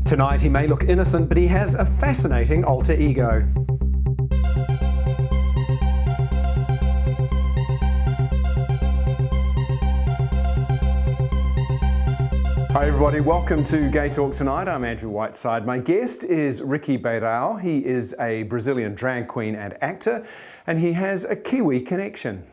Tonight he may look innocent, but he has a fascinating alter ego. Hi everybody, welcome to GayTalk tonight. I'm Andrew Whiteside. My guest is Ricky Beirao. He is a Brazilian drag queen and actor, and he has a Kiwi connection.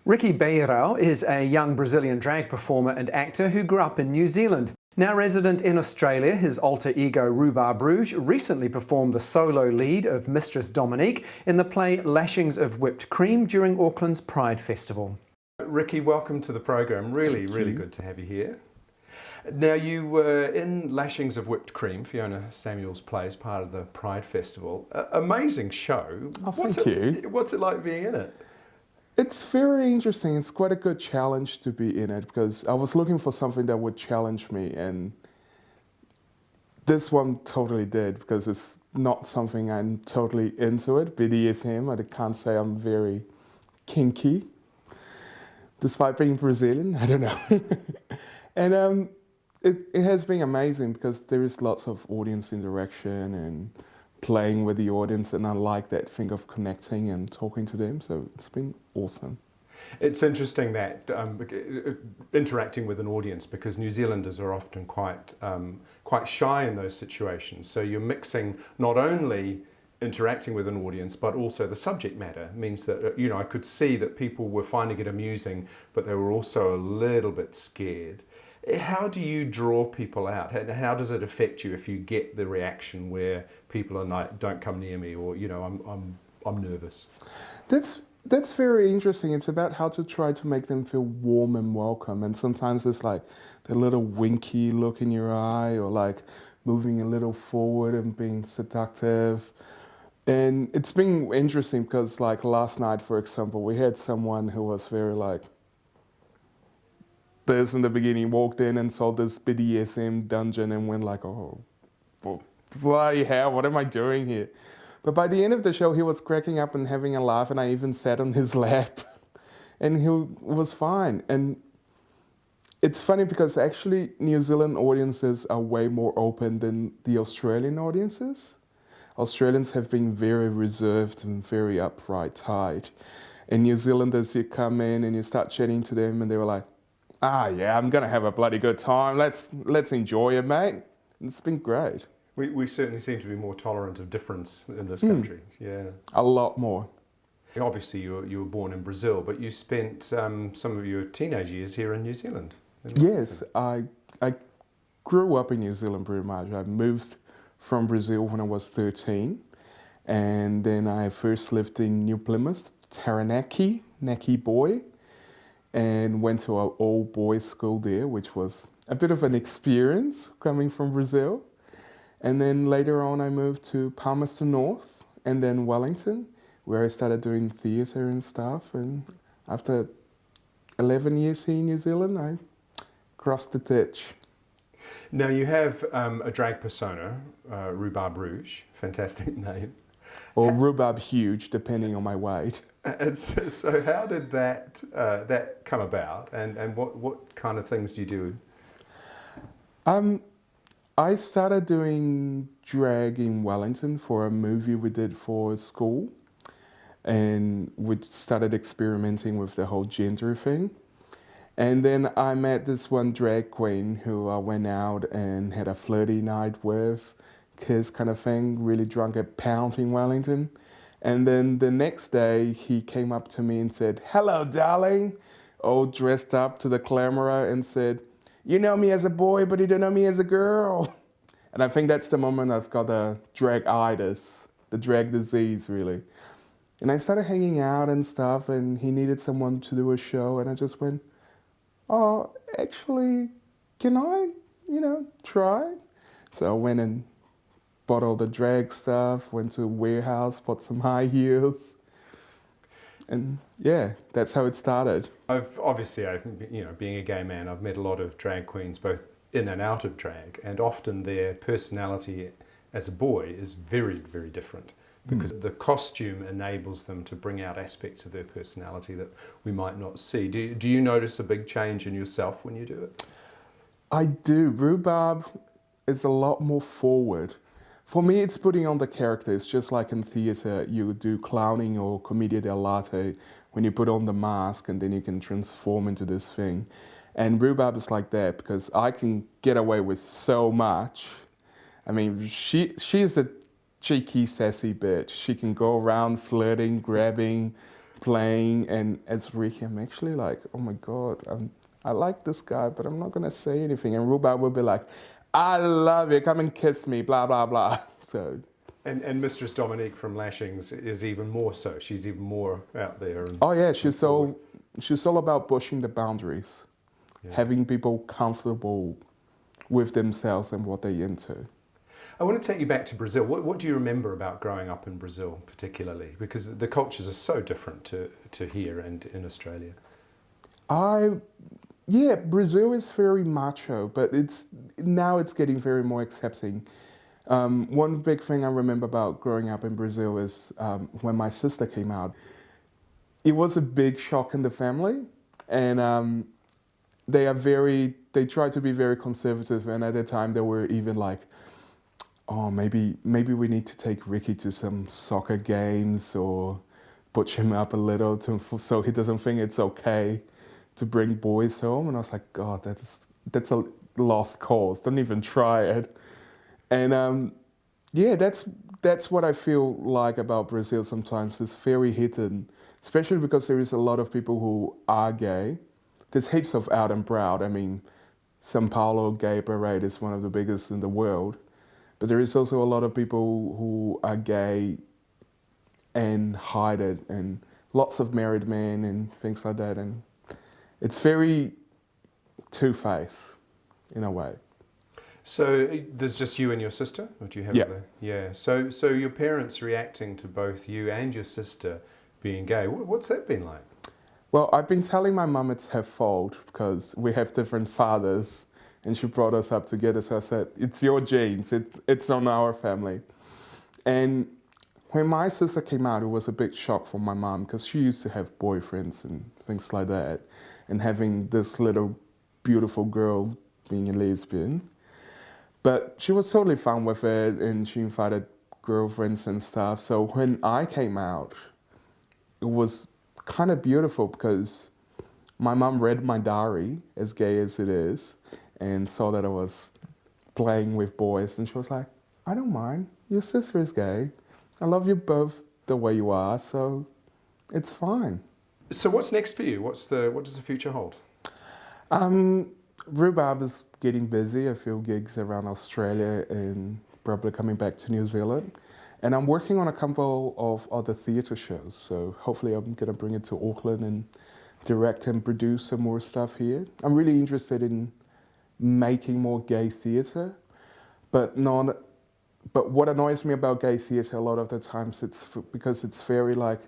Ricky Beirao is a young Brazilian drag performer and actor who grew up in New Zealand. Now resident in Australia, his alter ego Rhubarb Rouge recently performed the solo lead of Mistress Dominique in the play Lashings of Whipped Cream during Auckland's Pride Festival. Ricky, welcome to the program. Really good to have you here. Now you were in Lashings of Whipped Cream, Fiona Samuel's play, as part of the Pride Festival. Amazing show. Oh, thank you. What's it like being in it? It's very interesting. It's quite a good challenge to be in it because I was looking for something that would challenge me, and this one totally did because it's not something I'm totally into it. BDSM, I can't say I'm very kinky, despite being Brazilian. I don't know. And it has been amazing because there is lots of audience interaction and playing with the audience, and I like that thing of connecting and talking to them, so it's been awesome. It's interesting that interacting with an audience, because New Zealanders are often quite shy in those situations, so you're mixing not only interacting with an audience but also the subject matter. Means that, you know, I could see that people were finding it amusing, but they were also a little bit scared. How do you draw people out? How does it affect you if you get the reaction where people are like, "Don't come near me," or, you know, I'm nervous? That's very interesting. It's about how to try to make them feel warm and welcome. And sometimes it's like the little winky look in your eye, or like moving a little forward and being seductive. And it's been interesting because, like, last night, for example, we had someone who was very like this in the beginning, walked in and saw this BDSM dungeon and went like, "Oh, well, bloody hell, what am I doing here?" But by the end of the show, he was cracking up and having a laugh, and I even sat on his lap, and he was fine. And it's funny because actually New Zealand audiences are way more open than the Australian audiences. Australians have been very reserved and very upright, tight. And New Zealanders, you come in and you start chatting to them, and they were like, "Ah, yeah, I'm gonna have a bloody good time. Let's enjoy it, mate." It's been great. We certainly seem to be more tolerant of difference in this country. Yeah, a lot more. Obviously, you were born in Brazil, but you spent some of your teenage years here in New Zealand. Yes, I grew up in New Zealand pretty much. I moved from Brazil when I was 13, and then I first lived in New Plymouth, Taranaki, Naki boy, and went to an all-boys school there, which was a bit of an experience coming from Brazil. And then later on I moved to Palmerston North and then Wellington, where I started doing theatre and stuff. And after 11 years here in New Zealand, I crossed the ditch. Now you have a drag persona, Rhubarb Rouge, fantastic name. Or Rhubarb Huge, depending on my weight. And so how did that come about, and what kind of things do you do? I started doing drag in Wellington for a movie we did for school, and we started experimenting with the whole gender thing. And then I met this one drag queen who I went out and had a flirty night with, kiss kind of thing, really drunk at Pound in Wellington. And then the next day he came up to me and said, "Hello, darling," all dressed up to the camera, and said, "You know me as a boy, but you don't know me as a girl." And I think that's the moment I've got the drag-itis, the drag disease, really. And I started hanging out and stuff, and he needed someone to do a show, and I just went, "Oh, actually, can I, try?" So I went and bought all the drag stuff, went to a warehouse, bought some high heels, and yeah, that's how it started. Obviously, being a gay man, I've met a lot of drag queens, both in and out of drag, and often their personality as a boy is very, very different, because the costume enables them to bring out aspects of their personality that we might not see. Do you notice a big change in yourself when you do it? I do. Rhubarb is a lot more forward. For me, it's putting on the characters, just like in theatre, you would do clowning or commedia dell'arte, when you put on the mask and then you can transform into this thing. And Rhubarb is like that, because I can get away with so much. I mean, she's a cheeky, sassy bitch. She can go around flirting, grabbing, playing, and as Ricky, I'm actually like, oh my God, I like this guy, but I'm not gonna say anything. And Rhubarb will be like, I love you, come and kiss me, blah, blah, blah. So. And Mistress Dominique from Lashings is even more so. She's even more out there. And oh yeah, she's all about pushing the boundaries, having people comfortable with themselves and what they're into. I want to take you back to Brazil. What do you remember about growing up in Brazil particularly? Because the cultures are so different to here and in Australia. Yeah, Brazil is very macho, but now it's getting very more accepting. One big thing I remember about growing up in Brazil is when my sister came out. It was a big shock in the family, and they try to be very conservative, and at the time they were even like, oh, maybe we need to take Ricky to some soccer games or butch him up a little so he doesn't think it's okay to bring boys home. And I was like, God, that's a lost cause. Don't even try it. And yeah, that's what I feel like about Brazil sometimes. It's very hidden, especially because there is a lot of people who are gay. There's heaps of out and proud. I mean, São Paulo gay parade is one of the biggest in the world. But there is also a lot of people who are gay and hide it, and lots of married men and things like that. And it's very two-faced in a way. So there's just you and your sister? Or do you have other? Yeah. So your parents reacting to both you and your sister being gay, what's that been like? Well, I've been telling my mum it's her fault because we have different fathers. And she brought us up together, so I said, it's your genes, it's on our family. And when my sister came out, it was a big shock for my mom, because she used to have boyfriends and things like that, and having this little beautiful girl being a lesbian. But she was totally fine with it, and she invited girlfriends and stuff. So when I came out, it was kind of beautiful, because my mom read my diary, as gay as it is, and saw that I was playing with boys, and she was like, I don't mind, your sister is gay. I love you both the way you are, so it's fine. So what's next for you? What does the future hold? Rhubarb is getting busy, a few gigs around Australia and probably coming back to New Zealand. And I'm working on a couple of other theatre shows, so hopefully I'm gonna bring it to Auckland and direct and produce some more stuff here. I'm really interested in making more gay theatre, but what annoys me about gay theatre a lot of the times, it's because it's very like,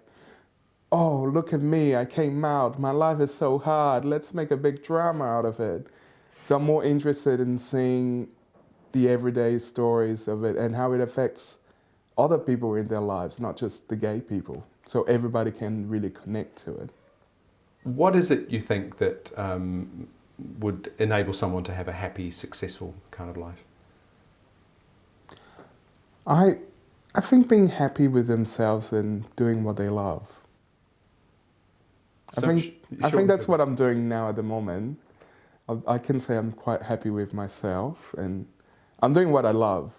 oh, look at me, I came out, my life is so hard, let's make a big drama out of it. So I'm more interested in seeing the everyday stories of it and how it affects other people in their lives, not just the gay people, so everybody can really connect to it. What is it you think that would enable someone to have a happy, successful kind of life? I think being happy with themselves and doing what they love. I think that's what I'm doing now at the moment. I can say I'm quite happy with myself, and I'm doing what I love.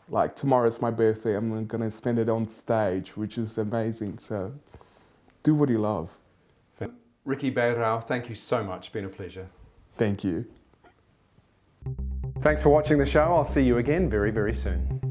Like tomorrow's my birthday, I'm gonna spend it on stage, which is amazing. So do what you love. Ricky Beirao, thank you so much. It's been a pleasure. Thank you. Thanks for watching the show. I'll see you again very, very soon.